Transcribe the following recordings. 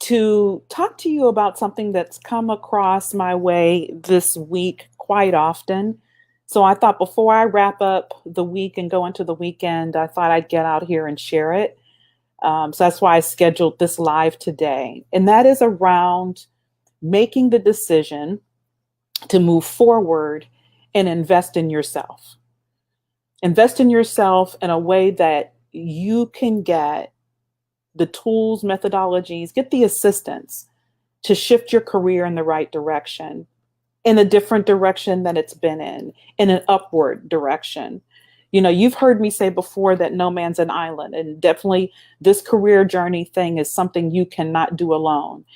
to talk to you about something that's come across my way this week quite often. So I thought before I wrap up the week and go into the weekend, I thought I'd get out here and share it. So that's why I scheduled this live today. And that is around making the decision to move forward and invest in yourself. Invest in yourself in a way that you can get the tools, methodologies, get the assistance to shift your career in the right direction, in a different direction than it's been in an upward direction. You know, you've heard me say before that no man's an island, and definitely this career journey thing is something you cannot do alone.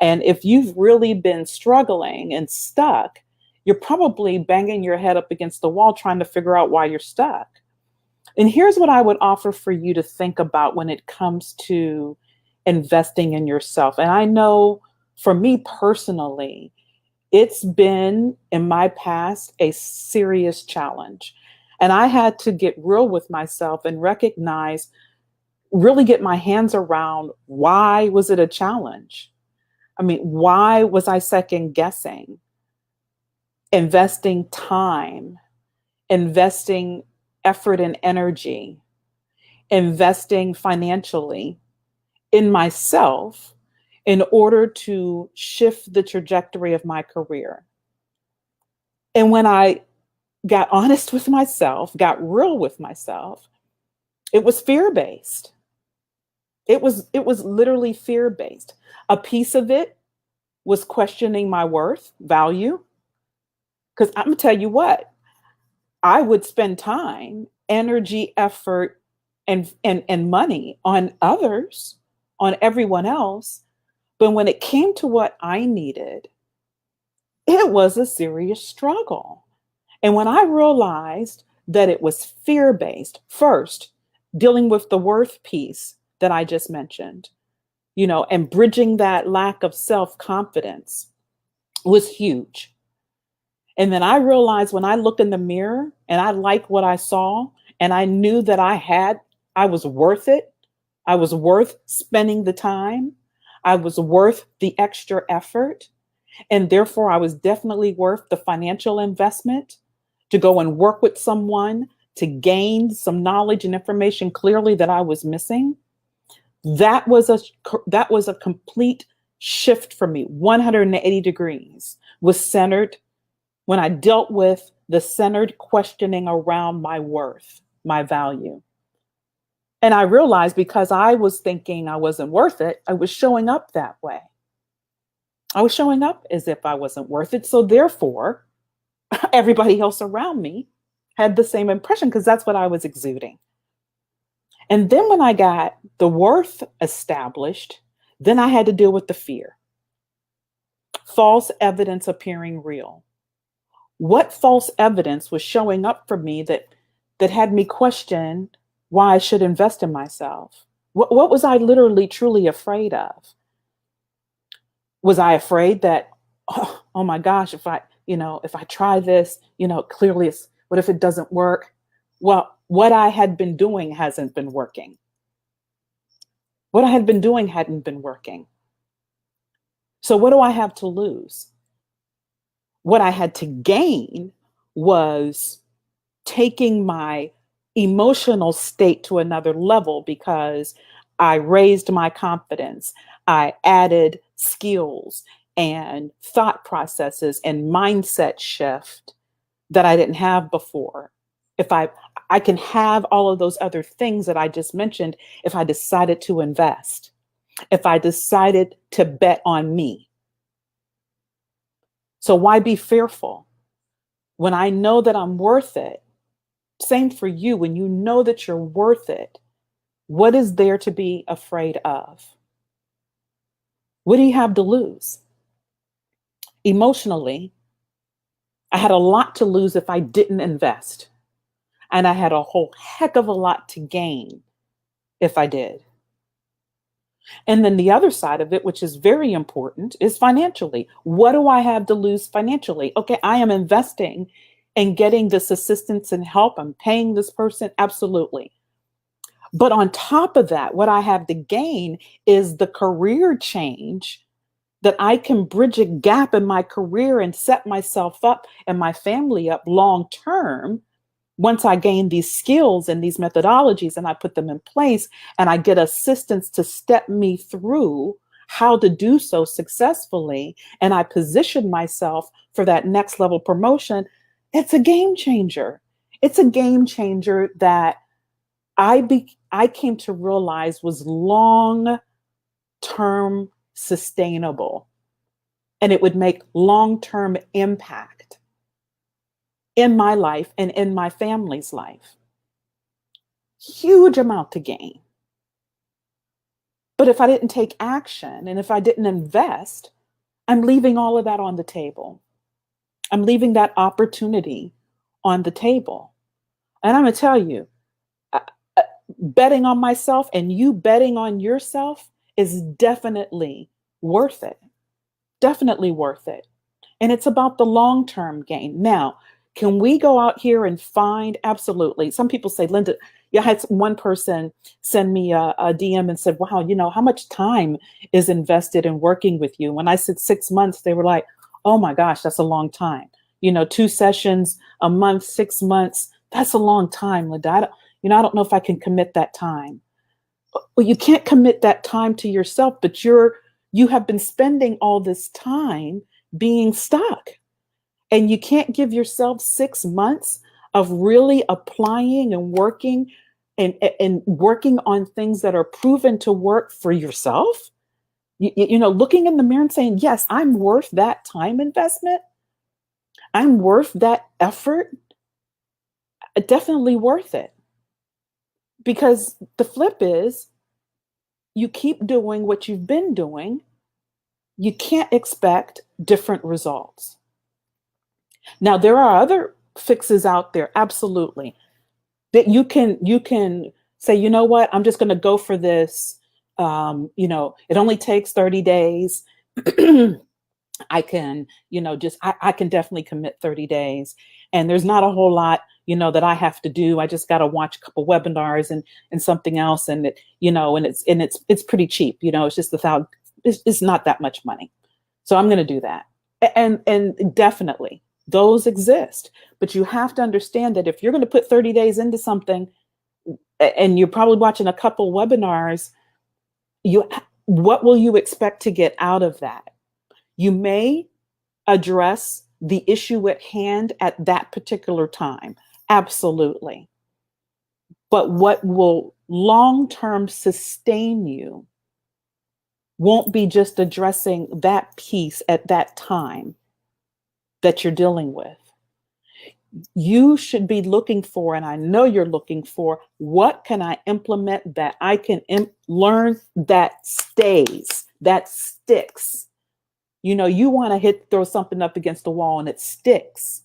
And if you've really been struggling and stuck, you're probably banging your head up against the wall trying to figure out why you're stuck. And here's what I would offer for you to think about when it comes to investing in yourself. And I know for me personally, it's been in my past a serious challenge. And I had to get real with myself and recognize, really get my hands around, why was it a challenge? I mean, why was I second guessing? Investing time, investing effort and energy, investing financially in myself in order to shift the trajectory of my career. And when I got honest with myself, got real with myself, it was fear-based. It was literally fear-based. A piece of it was questioning my worth, value. Because I'm gonna tell you what, I would spend time, energy, effort, and money on others, on everyone else. But when it came to what I needed, it was a serious struggle. And when I realized that it was fear-based, first, dealing with the worth piece that I just mentioned, you know, and bridging that lack of self-confidence was huge. And then I realized when I looked in the mirror and I liked what I saw and I knew that I was worth it. I was worth spending the time. I was worth the extra effort. And therefore, I was definitely worth the financial investment to go and work with someone to gain some knowledge and information clearly that I was missing. That was a complete shift for me. 180 degrees was centered when I dealt with the centered questioning around my worth, my value. And I realized because I was thinking I wasn't worth it, I was showing up that way. I was showing up as if I wasn't worth it. So therefore, everybody else around me had the same impression because that's what I was exuding. And then when I got the worth established, then I had to deal with the fear. False evidence appearing real. What false evidence was showing up for me that had me question why I should invest in myself? What was I literally truly afraid of? Was I afraid that, oh my gosh, if I try this, clearly what if it doesn't work? Well, what I had been doing hasn't been working. What I had been doing hadn't been working. So what do I have to lose? What I had to gain was taking my emotional state to another level because I raised my confidence. I added skills and thought processes and mindset shift that I didn't have before. If I can have all of those other things that I just mentioned if I decided to invest, if I decided to bet on me. So why be fearful when I know that I'm worth it? Same for you. When you know that you're worth it, what is there to be afraid of? What do you have to lose? Emotionally, I had a lot to lose if I didn't invest. And I had a whole heck of a lot to gain if I did. And then the other side of it, which is very important, is financially. What do I have to lose financially? Okay, I am investing and getting this assistance and help. I'm paying this person. Absolutely. But on top of that, what I have to gain is the career change that I can bridge a gap in my career and set myself up and my family up long term once I gain these skills and these methodologies and I put them in place and I get assistance to step me through how to do so successfully, and I position myself for that next level promotion, it's a game changer. It's a game changer that I came to realize was long term sustainable, and it would make long term impact in my life and in my family's life. Huge amount to gain. But if I didn't take action and if I didn't invest, I'm leaving all of that on the table. I'm leaving that opportunity on the table. And I'm going to tell you, betting on myself and you betting on yourself is definitely worth it. Definitely worth it. And it's about the long-term gain. Now, can we go out here and find? Absolutely. Some people say, Linda, yeah, I had one person send me a DM and said, wow, how much time is invested in working with you? When I said 6 months, they were like, oh my gosh, that's a long time. 2 sessions a month, 6 months, that's a long time, Linda. I don't know if I can commit that time. Well, you can't commit that time to yourself, but you have been spending all this time being stuck. And you can't give yourself 6 months of really applying and working and working on things that are proven to work for yourself. Looking in the mirror and saying, yes, I'm worth that time investment. I'm worth that effort. Definitely worth it. Because the flip is, you keep doing what you've been doing, you can't expect different results. Now, there are other fixes out there, absolutely, that you can say, you know what, I'm just going to go for this. It only takes 30 days. I can, I can definitely commit 30 days. And there's not a whole lot, that I have to do. I just got to watch a couple webinars and something else. And it's pretty cheap. It's just it's not that much money. So I'm going to do that. And definitely those exist, but you have to understand that if you're going to put 30 days into something and you're probably watching a couple webinars, what will you expect to get out of that? You may address the issue at hand at that particular time. Absolutely. But what will long-term sustain you won't be just addressing that piece at that time that you're dealing with. You should be looking for, and I know you're looking for, what can I implement that I can learn that stays, that sticks. You want to throw something up against the wall and it sticks.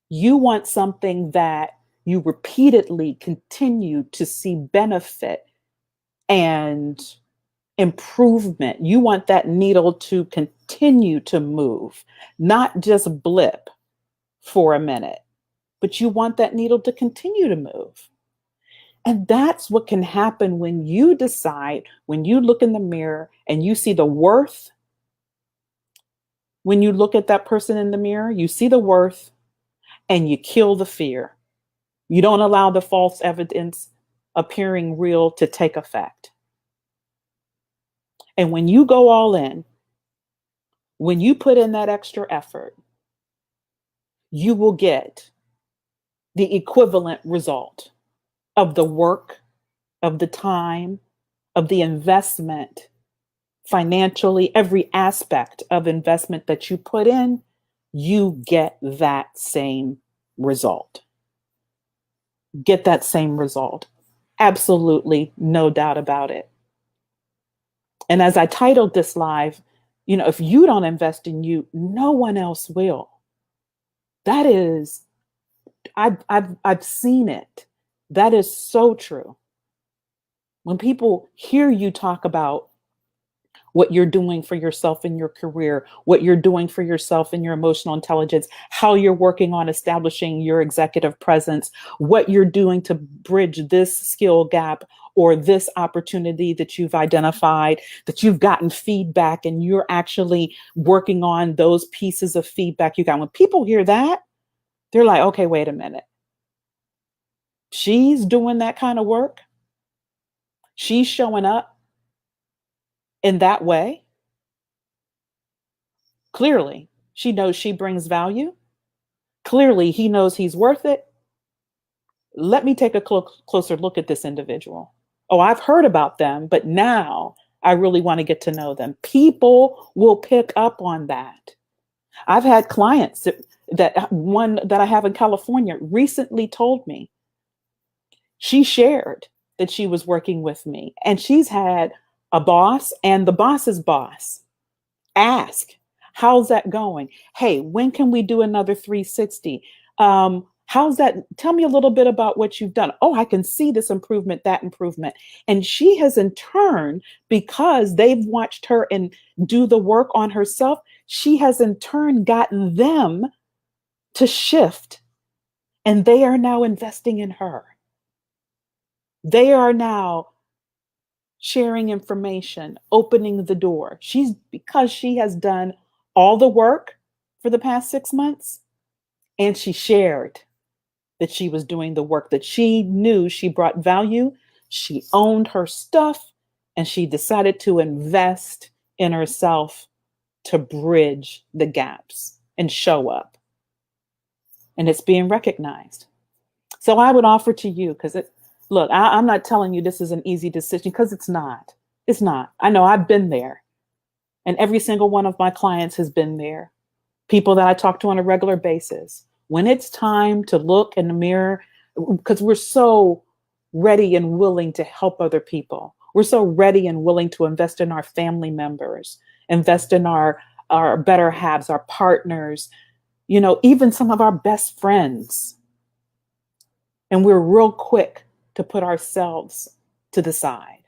You want something that you repeatedly continue to see benefit and improvement. You want that needle to continue to move, not just blip for a minute, but you want that needle to continue to move. And that's what can happen when you decide, when you look in the mirror and you see the worth. When you look at that person in the mirror, you see the worth and you kill the fear. You don't allow the false evidence appearing real to take effect. And when you go all in, when you put in that extra effort, you will get the equivalent result of the work, of the time, of the investment, financially, every aspect of investment that you put in, you get that same result. Get that same result. Absolutely, no doubt about it. And as I titled this live, if you don't invest in you, no one else will. That is, I've seen it. That is so true. When people hear you talk about what you're doing for yourself in your career, what you're doing for yourself in your emotional intelligence, how you're working on establishing your executive presence, what you're doing to bridge this skill gap or this opportunity that you've identified, that you've gotten feedback and you're actually working on those pieces of feedback you got. When people hear that, they're like, okay, wait a minute. She's doing that kind of work. She's showing up in that way. Clearly, she knows she brings value. Clearly, he knows he's worth it. Let me take a closer look at this individual. Oh, I've heard about them, but now I really want to get to know them. People will pick up on that. I've had clients that one that I have in California recently told me, she shared that she was working with me and she's had a boss and the boss's boss ask, how's that going? Hey, when can we do another 360? How's that? Tell me a little bit about what you've done. Oh, I can see this improvement, that improvement. And she has in turn, because they've watched her and do the work on herself, she has in turn gotten them to shift, and they are now investing in her. They are now sharing information, opening the door. Because she has done all the work for the past 6 months, and she shared that she was doing the work, that she knew she brought value. She owned her stuff, and she decided to invest in herself to bridge the gaps and show up. And it's being recognized. So I would offer to you, because look, I'm not telling you this is an easy decision, because it's not. It's not. I know I've been there. And every single one of my clients has been there. People that I talk to on a regular basis. When it's time to look in the mirror, because we're so ready and willing to help other people. We're so ready and willing to invest in our family members, invest in our better halves, our partners, even some of our best friends. And we're real quick to put ourselves to the side.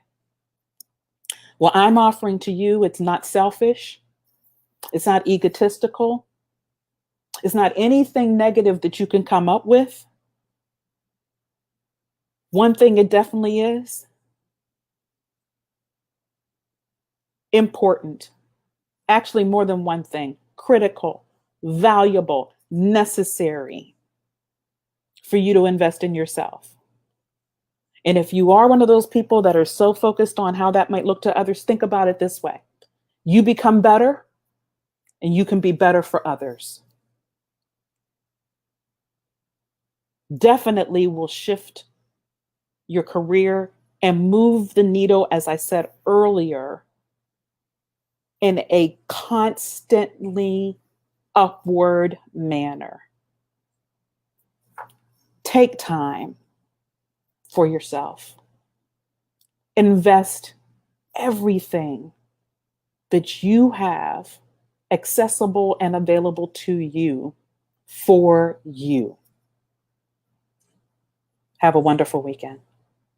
Well, I'm offering to you, it's not selfish. It's not egotistical. It's not anything negative that you can come up with. One thing it definitely is important. Actually, more than one thing. Critical, valuable, necessary for you to invest in yourself. And if you are one of those people that are so focused on how that might look to others, think about it this way. You become better, and you can be better for others. Definitely will shift your career and move the needle, as I said earlier, in a constantly upward manner. Take time for yourself. Invest everything that you have accessible and available to you for you. Have a wonderful weekend.